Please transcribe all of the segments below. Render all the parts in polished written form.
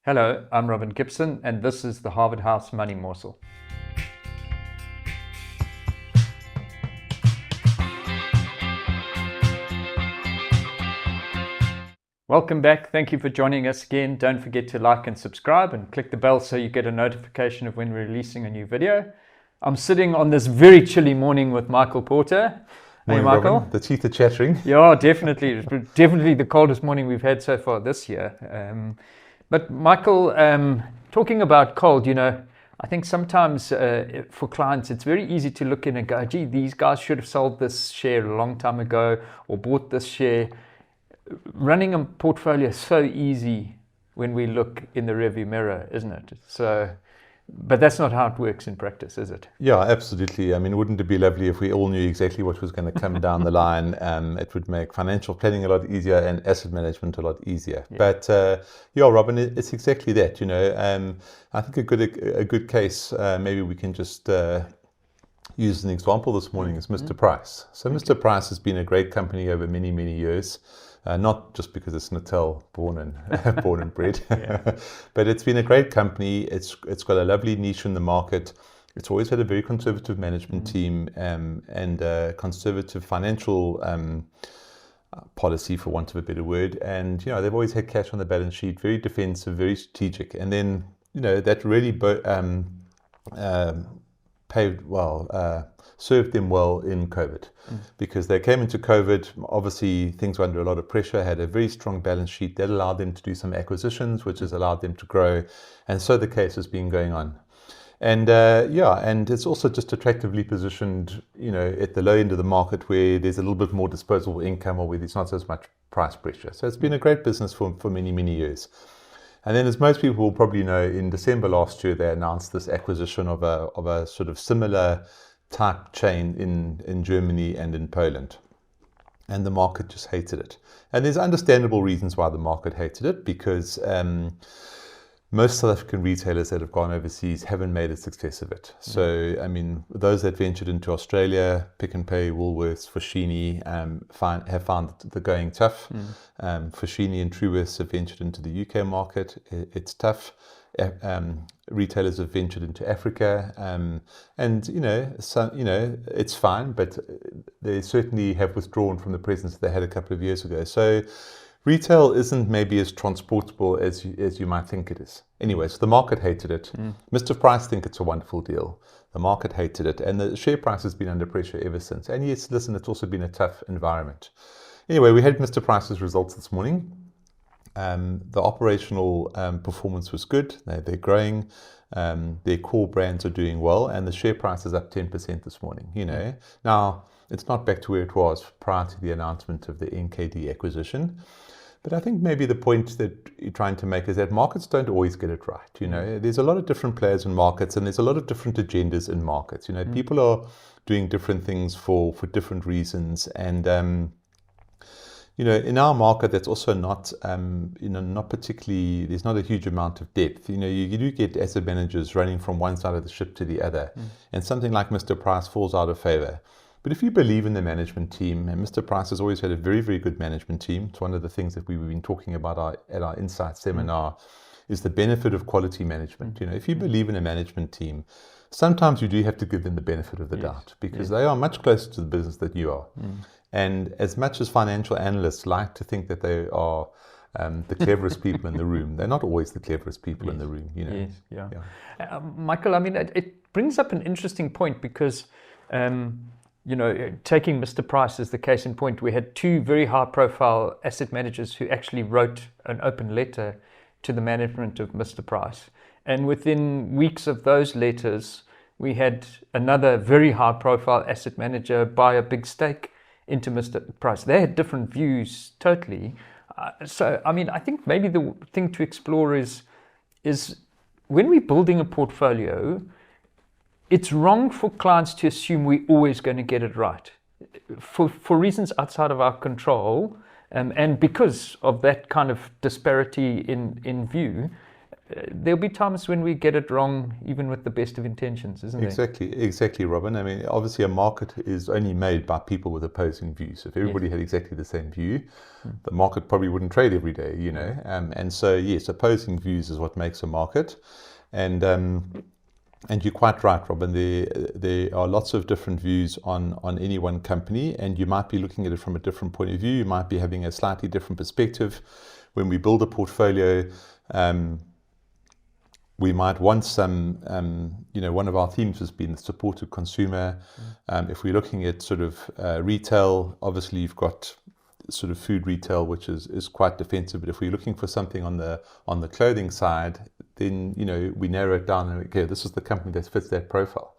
Hello, I'm Robin Gibson, and this is the Harvard House Money Morsel. Welcome back. Thank you for joining us again. Don't forget to like and subscribe and click the bell so you get a notification of when we're releasing a new video. I'm sitting on this very chilly morning with Michael Porter. Morning, hey, Michael. Robin. The teeth are chattering. Yeah, definitely. It's definitely the coldest morning we've had so far this year. But Michael, talking about cold, I think sometimes for clients, it's very easy to look in and go, gee, these guys should have sold this share a long time ago or bought this share. Running a portfolio is so easy when we look in the rearview mirror, isn't it? But that's not how it works in practice, is it? Yeah, absolutely. I mean, wouldn't it be lovely if we all knew exactly what was going to come down the line? It would make financial planning a lot easier and asset management a lot easier. Yeah. But Robin, it's exactly that. I think a good case. Maybe we can just use an example this morning is Mr. Price. So Mr. Price has been a great company over many, many years. Not just because it's Natal born and bred, but it's been a great company. It's got a lovely niche in the market. It's always had a very conservative management team and a conservative financial policy, for want of a better word. And they've always had cash on the balance sheet, very defensive, very strategic. And then that really served them well in COVID because they came into COVID. Obviously, things were under a lot of pressure, had a very strong balance sheet that allowed them to do some acquisitions, which has allowed them to grow. And so the case has been going on. And and it's also just attractively positioned, at the low end of the market where there's a little bit more disposable income or where there's not as much price pressure. So it's been a great business for many, many years. And then, as most people will probably know, in December last year, they announced this acquisition of a sort of similar type chain in Germany and in Poland. And the market just hated it. And there's understandable reasons why the market hated it, because most South African retailers that have gone overseas haven't made a success of it. So, I mean, those that ventured into Australia, Pick n Pay, Woolworths, Foschini, have found the going tough. Foschini and Truworths have ventured into the UK market. It's tough. Retailers have ventured into Africa, and it's fine, but they certainly have withdrawn from the presence they had a couple of years ago. So retail isn't maybe as transportable as you might think it is. Anyway, so the market hated it. Mr. Price think it's a wonderful deal. The market hated it, and the share price has been under pressure ever since. And yes, listen, it's also been a tough environment. Anyway, we had Mr. Price's results this morning. The operational performance was good. They're growing. Their core brands are doing well, and the share price is up 10% this morning. Now it's not back to where it was prior to the announcement of the NKD acquisition. But I think maybe the point that you're trying to make is that markets don't always get it right. There's a lot of different players in markets, and there's a lot of different agendas in markets. People are doing different things for different reasons, and in our market, that's also not, not particularly, there's not a huge amount of depth. You do get asset managers running from one side of the ship to the other, and something like Mr. Price falls out of favor. But if you believe in the management team, and Mr. Price has always had a very, very good management team. It's one of the things that we've been talking about at our Insight seminar, is the benefit of quality management. If you believe in a management team, sometimes you do have to give them the benefit of the doubt, because they are much closer to the business than you are. And as much as financial analysts like to think that they are the cleverest people in the room, they're not always the cleverest people in the room. Michael, I mean, it brings up an interesting point because, taking Mr. Price as the case in point, we had two very high-profile asset managers who actually wrote an open letter to the management of Mr. Price. And within weeks of those letters, we had another very high-profile asset manager buy a big stake into Mr. Price. They had different views totally. So, I mean, I think maybe the thing to explore is when we're building a portfolio, it's wrong for clients to assume we're always going to get it right. For reasons outside of our control, and because of that kind of disparity in view, there'll be times when we get it wrong, even with the best of intentions, isn't Exactly, Robin. I mean, obviously a market is only made by people with opposing views. If everybody had exactly the same view, the market probably wouldn't trade every day, you know. And so, yes, opposing views is what makes a market. And you're quite right, Robin. There are lots of different views on any one company, and you might be looking at it from a different point of view. You might be having a slightly different perspective. When we build a portfolio, we might want some, one of our themes has been the supported consumer. If we're looking at sort of retail, obviously you've got sort of food retail, which is quite defensive. But if we're looking for something on the clothing side, then, we narrow it down and okay, this is the company that fits that profile.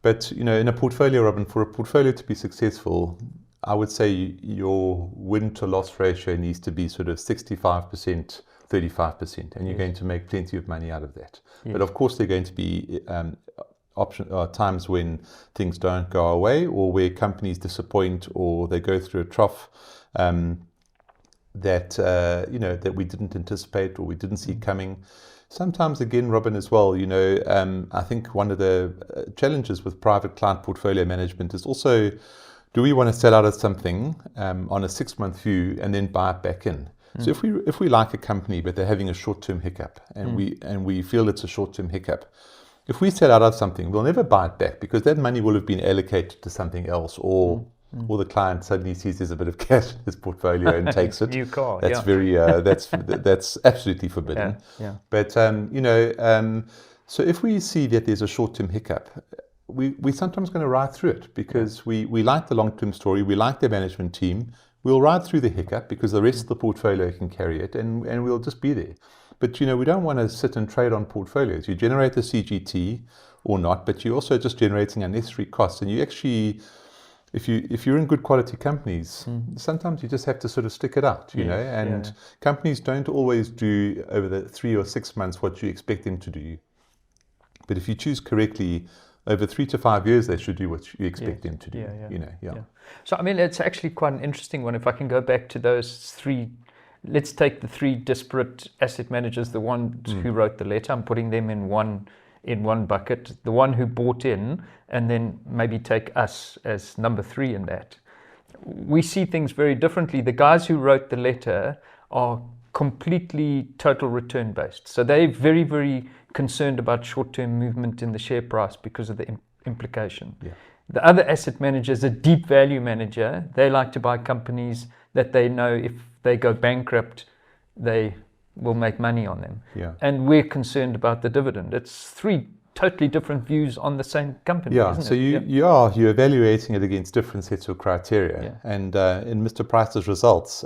But, in a portfolio, Robin, for a portfolio to be successful, I would say your win to loss ratio needs to be sort of 65%, 35%, and you're going to make plenty of money out of that. But of course, there are going to be times when things don't go our way, or where companies disappoint, or they go through a trough that we didn't anticipate or we didn't see coming. Sometimes, again, Robin, as well, I think one of the challenges with private client portfolio management is also, do we want to sell out of something on a 6-month view and then buy it back in? So if we like a company but they're having a short-term hiccup and we feel it's a short-term hiccup, if we sell out of something, we'll never buy it back because that money will have been allocated to something else, or the client suddenly sees there's a bit of cash in his portfolio and takes it. New car. That's very that's absolutely forbidden. But so if we see that there's a short-term hiccup, we sometimes going to ride through it because we like the long-term story, we like the management team. We'll ride through the hiccup because the rest of the portfolio can carry it, and we'll just be there. But, we don't want to sit and trade on portfolios. You generate the CGT or not, but you're also just generating unnecessary costs. And you actually, if you're in good quality companies, sometimes you just have to sort of stick it out, and companies don't always do over the 3 or 6 months what you expect them to do. But if you choose correctly, over 3 to 5 years, they should do what you expect them to do. So, I mean, it's actually quite an interesting one. If I can go back to those three, let's take the three disparate asset managers, the ones who wrote the letter, I'm putting them in one bucket, the one who bought in, and then maybe take us as number 3 in that. We see things very differently. The guys who wrote the letter are completely total return based. So they're very, very concerned about short-term movement in the share price because of the implication. The other asset manager is a deep value manager. They like to buy companies that they know if they go bankrupt, they will make money on them. And we're concerned about the dividend. It's 3 totally different views on the same company. Isn't it? You're evaluating it against different sets of criteria. And in Mr. Price's results,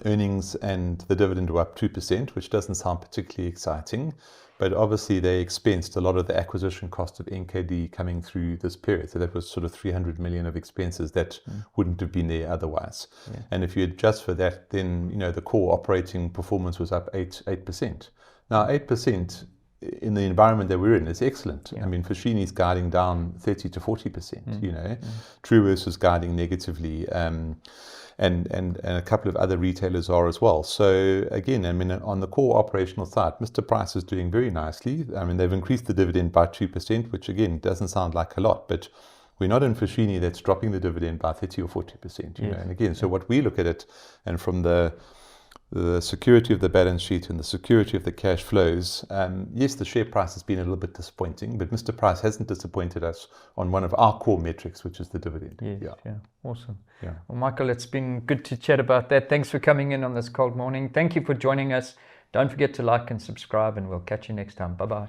earnings and the dividend were up 2%, which doesn't sound particularly exciting. But obviously they expensed a lot of the acquisition cost of NKD coming through this period. So that was sort of 300 million of expenses that wouldn't have been there otherwise. And if you adjust for that, then the core operating performance was up 8%. Now 8% in the environment that we're in is excellent. I mean, Foschini's guiding down 30 to 40%. Truworths is guiding negatively. And a couple of other retailers are as well. So again, I mean, on the core operational side, Mr. Price is doing very nicely. I mean, they've increased the dividend by 2%, which again doesn't sound like a lot, but we're not in Foschini that's dropping the dividend by 30 or 40%. And again, so what we look at it, and from the security of the balance sheet and the security of the cash flows, yes, the share price has been a little bit disappointing, but Mr. Price hasn't disappointed us on one of our core metrics, which is the dividend. Awesome. Well, Michael, it's been good to chat about that. Thanks for coming in on this cold morning. Thank you for joining us. Don't forget to like and subscribe, and we'll catch you next time. Bye-bye.